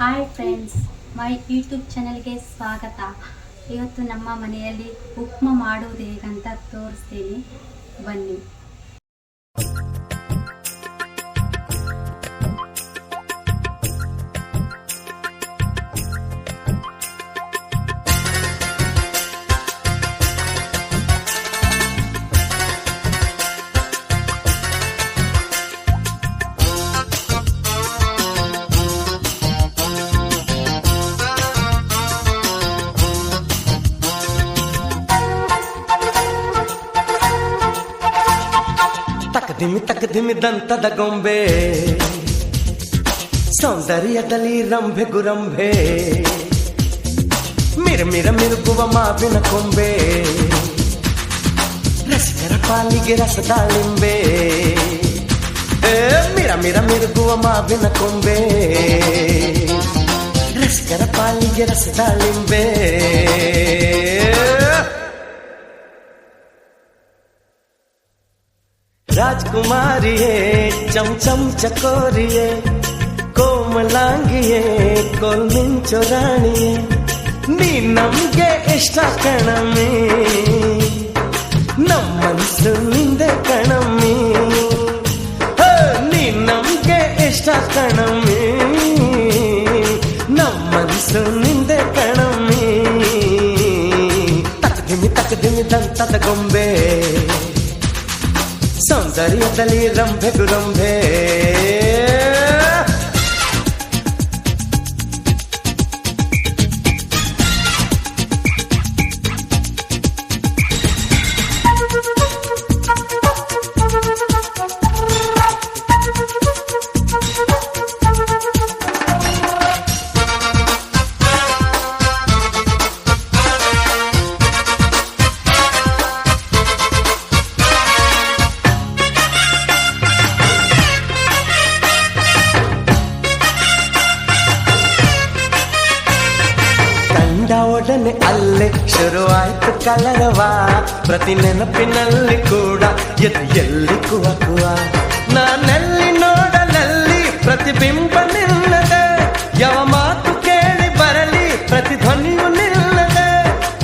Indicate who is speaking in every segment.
Speaker 1: Hi friends, my YouTube ಚಾನಲ್ಗೆ ಸ್ವಾಗತ. ಇವತ್ತು ನಮ್ಮ ಮನೆಯಲ್ಲಿ ಉಪ್ಮಾ ಮಾಡುವುದು ಹೇಗಂತ ತೋರಿಸ್ತೀನಿ, ಬನ್ನಿ.
Speaker 2: ತಕದಿಮಿ ದಂತದ ಗೊಂಬೆ, ಸೌಂದರ್ಯದಲ್ಲಿ ರಂಭೆ ಗುರಂಭೆ, ಮಿರುಗುವ ಮಾವಿನ ಕೊಂಬೆ, ರಸಿಕರ ಪಾಲಿಗೆ ರಸದಾಳಿಂಬೆ. ಮಿರುಗುವ ಮಾವಿನ ಕೊಂಬೆ, ರಸಿಕರ ಪಾಲಿಗೆ ರಸದಾಳಿಂಬೆ. ರಾಜಕುಮಾರಿಯೇ ಚಮಚಮ್ ಚಕೋರಿಯೇ, ಕೋಮಲಾಂಗಿಯೇ ಕೋಲ್ಮಿಂಚು ರಾಣಿಯೇ, ನೀ ನಮ್ಗೆ ಇಷ್ಟ ಕಣಮ್ಮಿ, ನಮ್ಮನ್ಸು ನಿಂದೆ ಕಣಮ್ಮಿ. ನೀ ನಮ್ಗೆ ಇಷ್ಟ ಕಣಮ್ಮಿ, ನಮ್ಮನ್ಸು ನಿಂದೆ ಕಣಮ್ಮಿ. ತಕದಿಮಿ ದಂತದ ಗೊಂಬೆ, ಸೌಂದರ್ಯದಲ್ಲಿ ರಂಭೆ ಗುರಂಭೆ. ಒಡನೆ ಅಲ್ಲೇ ಶುರುವಾಯ್ತು ಕಲರವ, ಪ್ರತಿ ನೆನಪಿನಲ್ಲಿ ಕೂಡ ಎಲ್ಲಿ ಕುವ ನಾನೆಲ್ಲಿ ನೋಡಲಲ್ಲಿ ಪ್ರತಿಬಿಂಬ ನಿಲ್ಲದೆ, ಯಾವ ಮಾತು ಕೇಳಿ ಬರಲಿ ಪ್ರತಿಧ್ವನಿಯು ನಿಲ್ಲದೆ.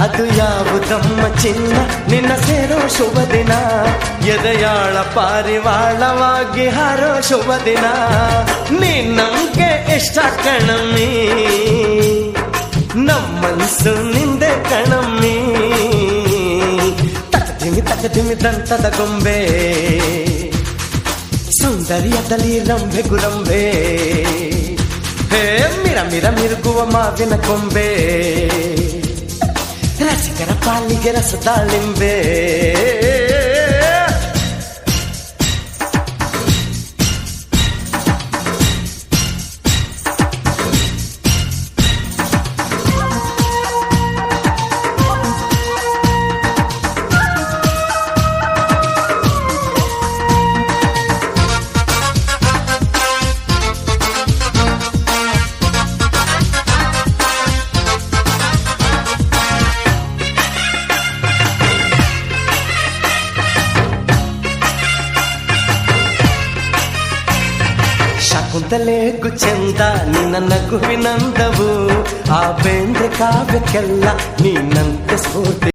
Speaker 2: ಅದು ಯಾವುದಮ್ಮ ಚಿನ್ನ ನಿನ್ನ ಸೇರೋ ಶುಭ ದಿನ, ಎದೆಯಾಳ ಪಾರಿವಾಳವಾಗಿ ಹಾರೋ ಶುಭ ದಿನ. ನೀ ನಮ್ಗೆ ಇಷ್ಟ ಕಣಮ್ಮಿ, ನಮ್ಮನ್ಸು ನಿಂದೆ ಕಣಮ್ಮಿ. ತಕದಿಮಿ ದಂತದ ಗೊಂಬೆ, ಸೌಂದರ್ಯದಲ್ಲಿ ರಂಭೆ ಗುರಂಭೆ, ಮಿರುಗುವ ಮಾವಿನ ಕೊಂಬೆ, ರಸಿಕರ ಪಾಲಿಗೆ ರಸದಾಳಿಂಬೆ. ಶಕುಂತಲೆಗೂ ಚಂದ ನಿನ್ನ ನಗುವಿನಂದವು, ಆ ಬೇಂದ್ರೆ ಕಾವ್ಯಕ್ಕೆಲ್ಲ ನೀನಂತೆ ಸ್ಫೂರ್ತಿ.